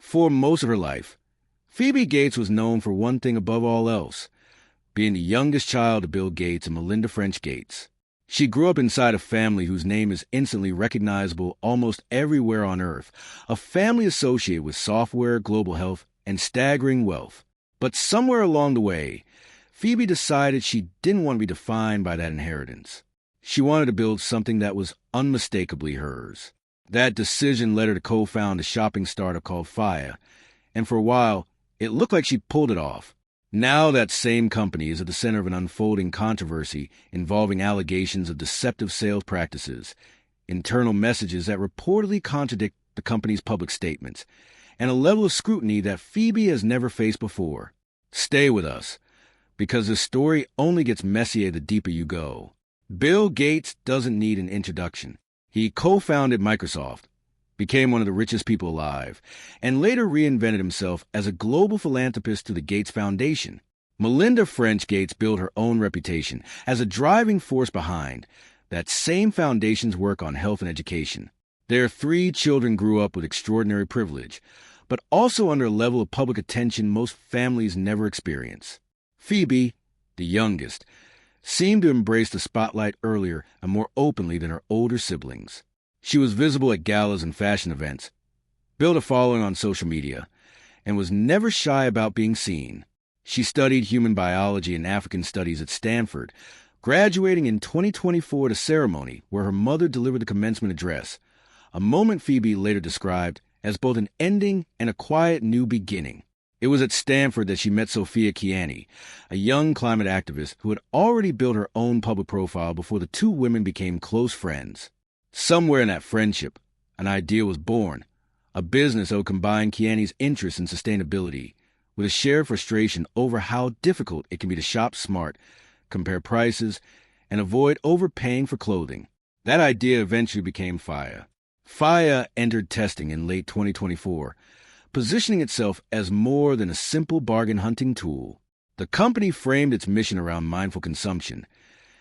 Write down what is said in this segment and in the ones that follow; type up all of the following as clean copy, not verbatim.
For most of her life, Phoebe Gates was known for one thing above all else, being the youngest child of Bill Gates and Melinda French Gates. She grew up inside a family whose name is instantly recognizable almost everywhere on Earth, a family associated with software, global health, and staggering wealth. But somewhere along the way, Phoebe decided she didn't want to be defined by that inheritance. She wanted to build something that was unmistakably hers. That decision led her to co-found a shopping startup called Phia, and for a while, it looked like she pulled it off. Now that same company is at the center of an unfolding controversy involving allegations of deceptive sales practices, internal messages that reportedly contradict the company's public statements, and a level of scrutiny that Phoebe has never faced before. Stay with us, because this story only gets messier the deeper you go. Bill Gates doesn't need an introduction. He co-founded Microsoft, became one of the richest people alive, and later reinvented himself as a global philanthropist through the Gates Foundation. Melinda French Gates built her own reputation as a driving force behind that same foundation's work on health and education. Their 3 children grew up with extraordinary privilege, but also under a level of public attention most families never experience. Phoebe, the youngest, seemed to embrace the spotlight earlier and more openly than her older siblings. She was visible at galas and fashion events, built a following on social media, and was never shy about being seen. She studied human biology and African studies at Stanford, graduating in 2024 at a ceremony where her mother delivered the commencement address, a moment Phoebe later described as both an ending and a quiet new beginning. It was at Stanford that she met Sophia Kianni, a young climate activist who had already built her own public profile before the 2 women became close friends. Somewhere in that friendship, an idea was born, a business that would combine Kianni's interest in sustainability with a shared frustration over how difficult it can be to shop smart, compare prices, and avoid overpaying for clothing. That idea eventually became Phia. Phia entered testing in late 2024, positioning itself as more than a simple bargain hunting tool. The company framed its mission around mindful consumption,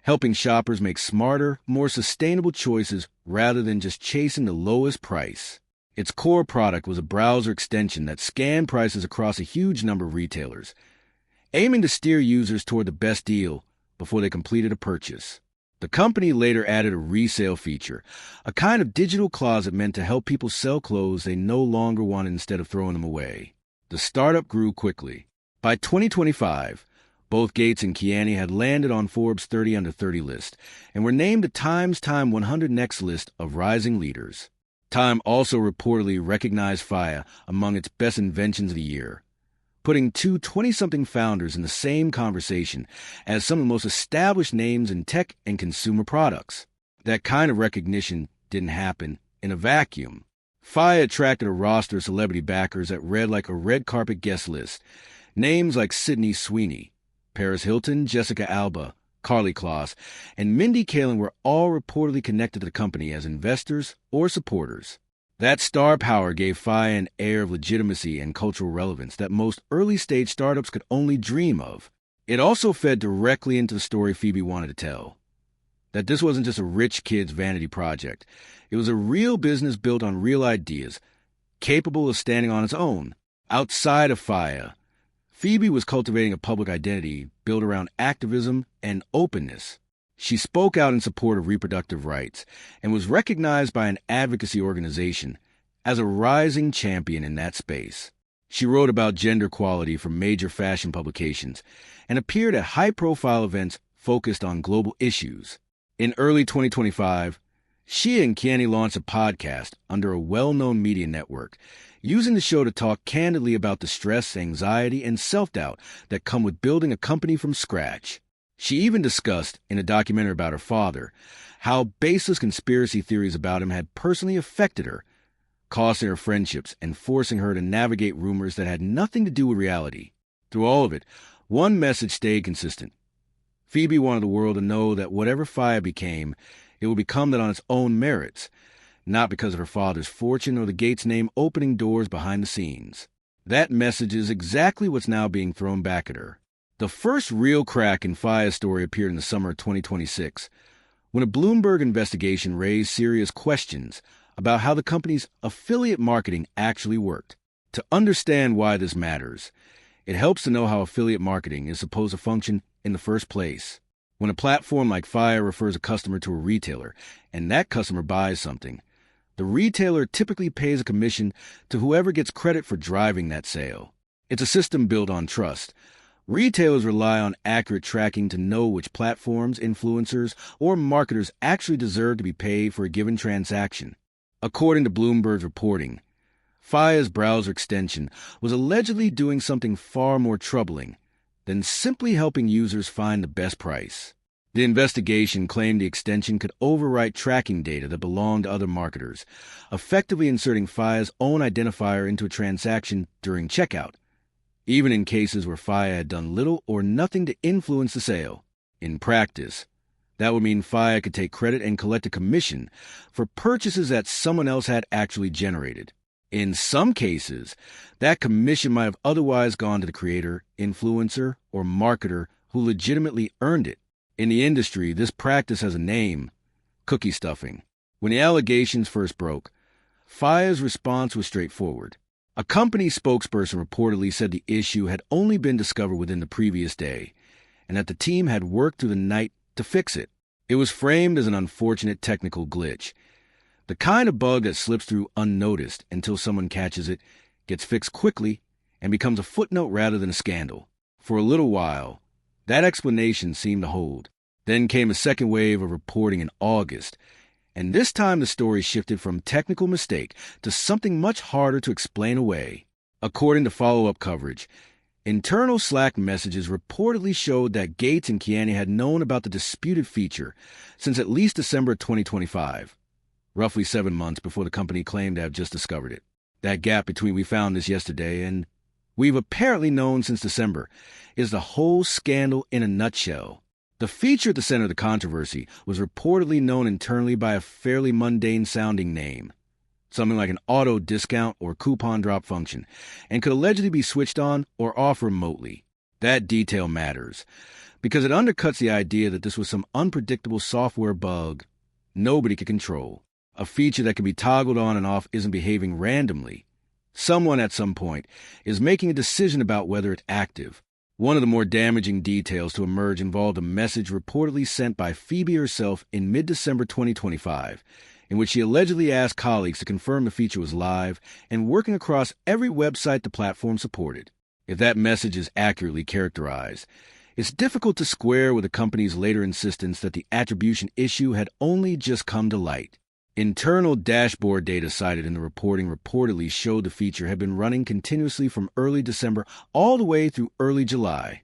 helping shoppers make smarter, more sustainable choices rather than just chasing the lowest price. Its core product was a browser extension that scanned prices across a huge number of retailers, aiming to steer users toward the best deal before they completed a purchase. The company later added a resale feature, a kind of digital closet meant to help people sell clothes they no longer wanted instead of throwing them away. The startup grew quickly. By 2025, both Gates and Kianni had landed on Forbes' 30 Under 30 list and were named the Times Time 100 Next list of rising leaders. Time also reportedly recognized Phia among its best inventions of the year, putting 2 20-something founders in the same conversation as some of the most established names in tech and consumer products. That kind of recognition didn't happen in a vacuum. Phia attracted a roster of celebrity backers that read like a red carpet guest list. Names like Sydney Sweeney, Paris Hilton, Jessica Alba, Carly Kloss, and Mindy Kaling were all reportedly connected to the company as investors or supporters. That star power gave Phia an air of legitimacy and cultural relevance that most early-stage startups could only dream of. It also fed directly into the story Phoebe wanted to tell, that this wasn't just a rich kid's vanity project. It was a real business built on real ideas, capable of standing on its own. Outside of Phia, Phoebe was cultivating a public identity built around activism and openness. She spoke out in support of reproductive rights and was recognized by an advocacy organization as a rising champion in that space. She wrote about gender equality for major fashion publications and appeared at high-profile events focused on global issues. In early 2025, she and Kianni launched a podcast under a well-known media network, using the show to talk candidly about the stress, anxiety, and self-doubt that come with building a company from scratch. She even discussed, in a documentary about her father, how baseless conspiracy theories about him had personally affected her, costing her friendships and forcing her to navigate rumors that had nothing to do with reality. Through all of it, one message stayed consistent. Phoebe wanted the world to know that whatever Phia became, it would become that on its own merits, not because of her father's fortune or the Gates name opening doors behind the scenes. That message is exactly what's now being thrown back at her. The first real crack in Phia's story appeared in the summer of 2026, when a Bloomberg investigation raised serious questions about how the company's affiliate marketing actually worked. To understand why this matters, it helps to know how affiliate marketing is supposed to function in the first place. When a platform like Phia refers a customer to a retailer, and that customer buys something, the retailer typically pays a commission to whoever gets credit for driving that sale. It's a system built on trust. Retailers rely on accurate tracking to know which platforms, influencers, or marketers actually deserve to be paid for a given transaction. According to Bloomberg's reporting, Phia's browser extension was allegedly doing something far more troubling than simply helping users find the best price. The investigation claimed the extension could overwrite tracking data that belonged to other marketers, effectively inserting Phia's own identifier into a transaction during checkout, even in cases where Phia had done little or nothing to influence the sale. In practice, that would mean Phia could take credit and collect a commission for purchases that someone else had actually generated. In some cases, that commission might have otherwise gone to the creator, influencer, or marketer who legitimately earned it. In the industry, this practice has a name: cookie stuffing. When the allegations first broke, Phia's response was straightforward. A company spokesperson reportedly said the issue had only been discovered within the previous day, and that the team had worked through the night to fix it. It was framed as an unfortunate technical glitch, the kind of bug that slips through unnoticed until someone catches it, gets fixed quickly, and becomes a footnote rather than a scandal. For a little while, that explanation seemed to hold. Then came a second wave of reporting in August, and this time the story shifted from technical mistake to something much harder to explain away. According to follow-up coverage, internal Slack messages reportedly showed that Gates and Kianni had known about the disputed feature since at least December 2025, roughly 7 months before the company claimed to have just discovered it. That gap between "we found this yesterday" and "we've apparently known since December" is the whole scandal in a nutshell. The feature at the center of the controversy was reportedly known internally by a fairly mundane-sounding name, something like an auto discount or coupon drop function, and could allegedly be switched on or off remotely. That detail matters, because it undercuts the idea that this was some unpredictable software bug nobody could control. A feature that can be toggled on and off isn't behaving randomly. Someone at some point is making a decision about whether it's active. One of the more damaging details to emerge involved a message reportedly sent by Phoebe herself in mid-December 2025, in which she allegedly asked colleagues to confirm the feature was live and working across every website the platform supported. If that message is accurately characterized, it's difficult to square with the company's later insistence that the attribution issue had only just come to light. Internal dashboard data cited in the reporting reportedly showed the feature had been running continuously from early December all the way through early July,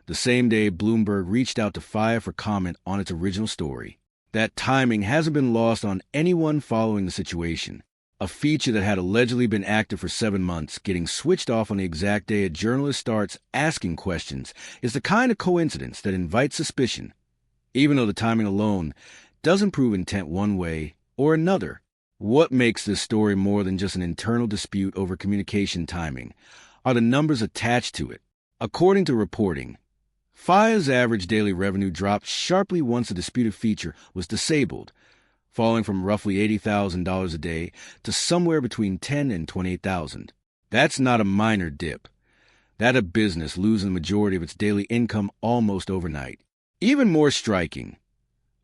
the same day Bloomberg reached out to Phia for comment on its original story. That timing hasn't been lost on anyone following the situation. A feature that had allegedly been active for 7 months getting switched off on the exact day a journalist starts asking questions is the kind of coincidence that invites suspicion, even though the timing alone doesn't prove intent one way or another. What makes this story more than just an internal dispute over communication timing are the numbers attached to it. According to reporting, Phia's average daily revenue dropped sharply once the disputed feature was disabled, falling from roughly $80,000 a day to somewhere between $10,000 and $28,000. That's not a minor dip. That's a business losing the majority of its daily income almost overnight. Even more striking,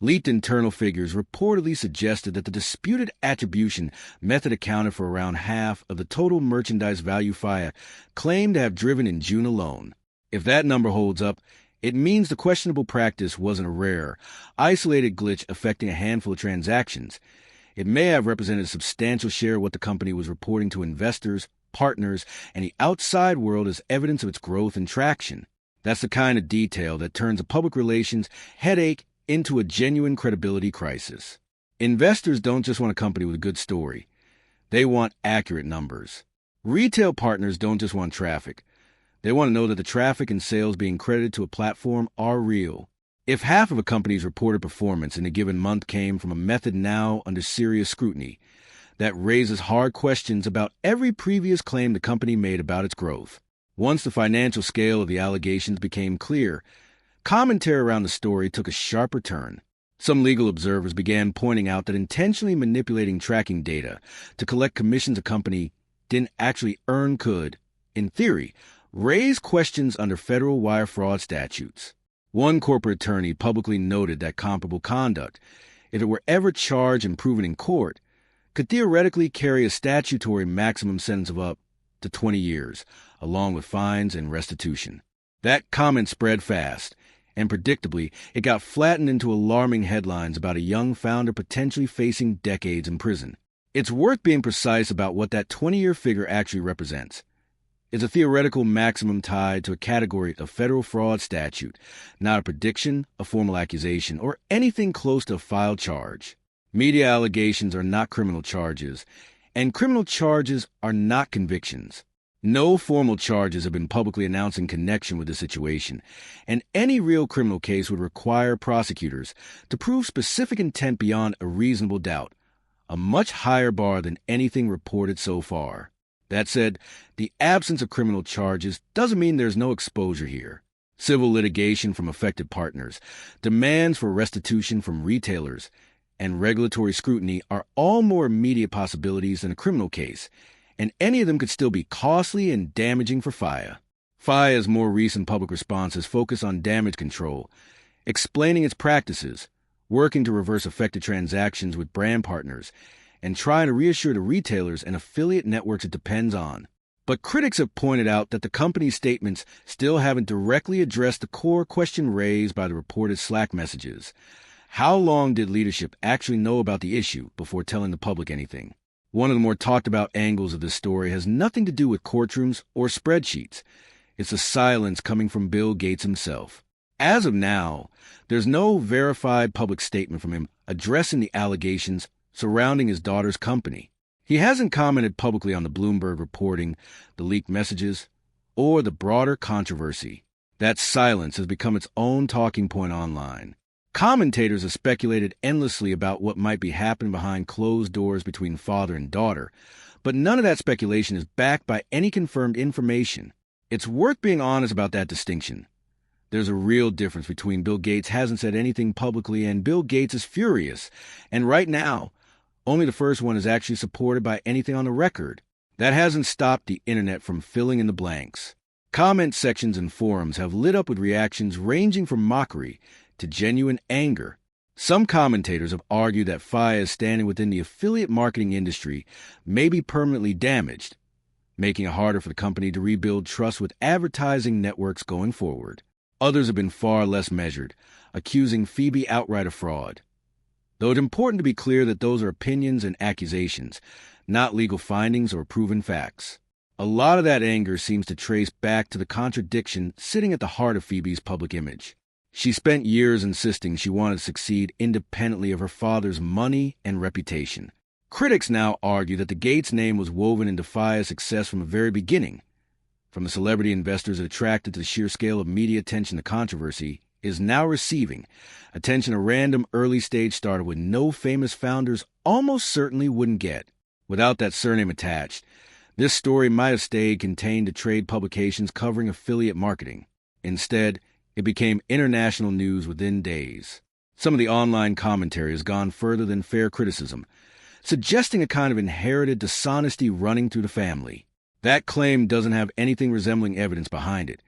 leaked internal figures reportedly suggested that the disputed attribution method accounted for around half of the total merchandise value Phia claimed to have driven in June alone. If that number holds up, it means the questionable practice wasn't a rare, isolated glitch affecting a handful of transactions. It may have represented a substantial share of what the company was reporting to investors, partners, and the outside world as evidence of its growth and traction. That's the kind of detail that turns a public relations headache into a genuine credibility crisis. Investors don't just want a company with a good story. They want accurate numbers. Retail partners don't just want traffic. They want to know that the traffic and sales being credited to a platform are real. If half of a company's reported performance in a given month came from a method now under serious scrutiny, that raises hard questions about every previous claim the company made about its growth. Once the financial scale of the allegations became clear, commentary around the story took a sharper turn. Some legal observers began pointing out that intentionally manipulating tracking data to collect commissions a company didn't actually earn could, in theory, raise questions under federal wire fraud statutes. One corporate attorney publicly noted that comparable conduct, if it were ever charged and proven in court, could theoretically carry a statutory maximum sentence of up to 20 years, along with fines and restitution. That comment spread fast, and predictably, it got flattened into alarming headlines about a young founder potentially facing decades in prison. It's worth being precise about what that 20-year figure actually represents. It's a theoretical maximum tied to a category of federal fraud statute, not a prediction, a formal accusation, or anything close to a filed charge. Media allegations are not criminal charges, and criminal charges are not convictions. No formal charges have been publicly announced in connection with the situation, and any real criminal case would require prosecutors to prove specific intent beyond a reasonable doubt, a much higher bar than anything reported so far. That said, the absence of criminal charges doesn't mean there's no exposure here. Civil litigation from affected partners, demands for restitution from retailers, and regulatory scrutiny are all more immediate possibilities than a criminal case, and any of them could still be costly and damaging for Phia. Phia's more recent public responses focus on damage control, explaining its practices, working to reverse affected transactions with brand partners, and trying to reassure the retailers and affiliate networks it depends on. But critics have pointed out that the company's statements still haven't directly addressed the core question raised by the reported Slack messages. How long did leadership actually know about the issue before telling the public anything? One of the more talked about angles of this story has nothing to do with courtrooms or spreadsheets. It's the silence coming from Bill Gates himself. As of now, there's no verified public statement from him addressing the allegations surrounding his daughter's company. He hasn't commented publicly on the Bloomberg reporting, the leaked messages, or the broader controversy. That silence has become its own talking point online. Commentators have speculated endlessly about what might be happening behind closed doors between father and daughter, but none of that speculation is backed by any confirmed information. It's worth being honest about that distinction. There's a real difference between Bill Gates hasn't said anything publicly and Bill Gates is furious, and right now, only the first one is actually supported by anything on the record. That hasn't stopped the internet from filling in the blanks. Comment sections and forums have lit up with reactions ranging from mockery to genuine anger. Some commentators have argued that Phia's standing within the affiliate marketing industry may be permanently damaged, making it harder for the company to rebuild trust with advertising networks going forward. Others have been far less measured, accusing Phoebe outright of fraud. Though it's important to be clear that those are opinions and accusations, not legal findings or proven facts. A lot of that anger seems to trace back to the contradiction sitting at the heart of Phoebe's public image. She spent years insisting she wanted to succeed independently of her father's money and reputation. Critics now argue that the Gates name was woven into Phia's success from the very beginning. From the celebrity investors that attracted to the sheer scale of media attention the controversy is now receiving, attention a random early-stage startup with no famous founders almost certainly wouldn't get. Without that surname attached, this story might have stayed contained to trade publications covering affiliate marketing. Instead, it became international news within days. Some of the online commentary has gone further than fair criticism, suggesting a kind of inherited dishonesty running through the family. That claim doesn't have anything resembling evidence behind it,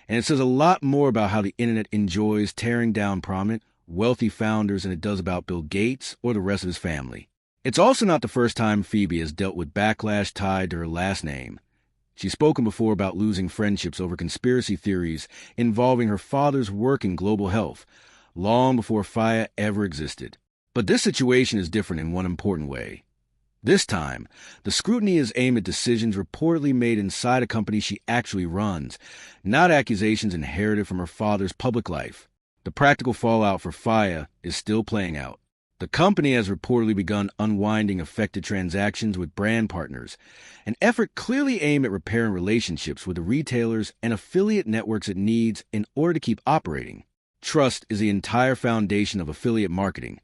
and it says a lot more about how the internet enjoys tearing down prominent, wealthy founders than it does about Bill Gates or the rest of his family. It's also not the first time Phoebe has dealt with backlash tied to her last name. She's spoken before about losing friendships over conspiracy theories involving her father's work in global health, long before Phia ever existed. But this situation is different in one important way. This time, the scrutiny is aimed at decisions reportedly made inside a company she actually runs, not accusations inherited from her father's public life. The practical fallout for Phia is still playing out. The company has reportedly begun unwinding affected transactions with brand partners, an effort clearly aimed at repairing relationships with the retailers and affiliate networks it needs in order to keep operating. Trust is the entire foundation of affiliate marketing.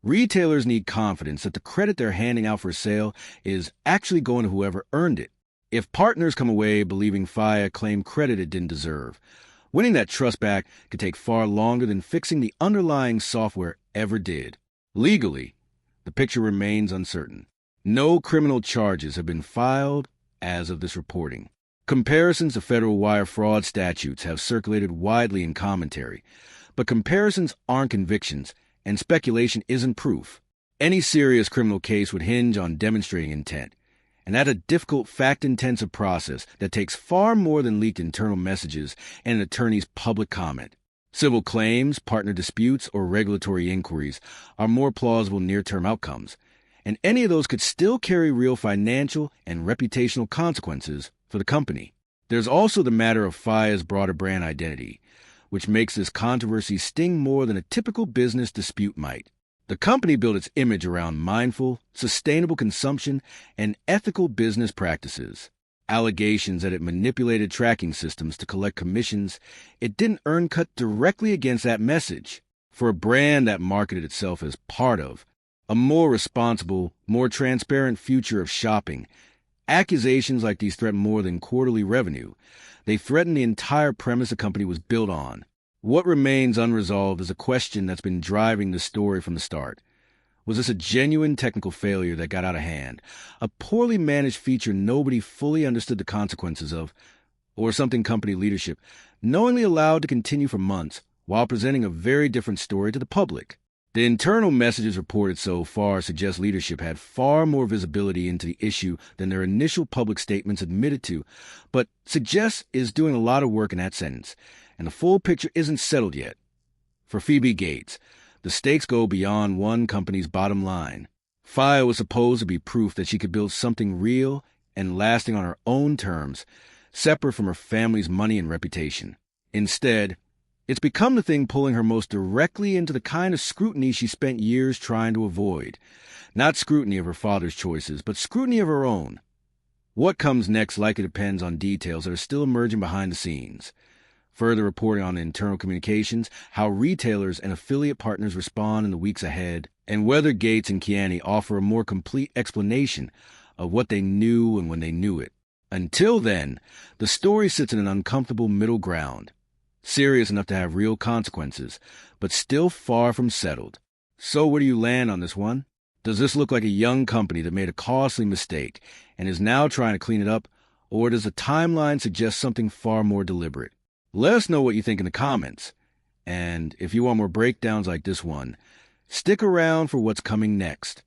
Retailers need confidence that the credit they're handing out for sale is actually going to whoever earned it. If partners come away believing Phia claimed credit it didn't deserve, winning that trust back could take far longer than fixing the underlying software ever did. Legally, the picture remains uncertain. No criminal charges have been filed as of this reporting. Comparisons to federal wire fraud statutes have circulated widely in commentary, but comparisons aren't convictions, and speculation isn't proof. Any serious criminal case would hinge on demonstrating intent, and that's a difficult, fact-intensive process that takes far more than leaked internal messages and an attorney's public comment. Civil claims, partner disputes, or regulatory inquiries are more plausible near-term outcomes, and any of those could still carry real financial and reputational consequences for the company. There's also the matter of Phia's broader brand identity, which makes this controversy sting more than a typical business dispute might. The company built its image around mindful, sustainable consumption and ethical business practices. Allegations that it manipulated tracking systems to collect commissions it didn't earn cut directly against that message. For a brand that marketed itself as part of a more responsible, more transparent future of shopping, accusations like these threaten more than quarterly revenue. They threaten the entire premise the company was built on. What remains unresolved is a question that's been driving the story from the start. Was this a genuine technical failure that got out of hand, a poorly managed feature nobody fully understood the consequences of, or something company leadership knowingly allowed to continue for months while presenting a very different story to the public? The internal messages reported so far suggest leadership had far more visibility into the issue than their initial public statements admitted to, but suggests is doing a lot of work in that sentence, and the full picture isn't settled yet. For Phoebe Gates, the stakes go beyond one company's bottom line. Phia was supposed to be proof that she could build something real and lasting on her own terms, separate from her family's money and reputation. Instead, it's become the thing pulling her most directly into the kind of scrutiny she spent years trying to avoid. Not scrutiny of her father's choices, but scrutiny of her own. What comes next likely depends on details that are still emerging behind the scenes. Further reporting on internal communications, how retailers and affiliate partners respond in the weeks ahead, and whether Gates and Kianni offer a more complete explanation of what they knew and when they knew it. Until then, the story sits in an uncomfortable middle ground, serious enough to have real consequences, but still far from settled. So where do you land on this one? Does this look like a young company that made a costly mistake and is now trying to clean it up, or does the timeline suggest something far more deliberate? Let us know what you think in the comments. And if you want more breakdowns like this one, stick around for what's coming next.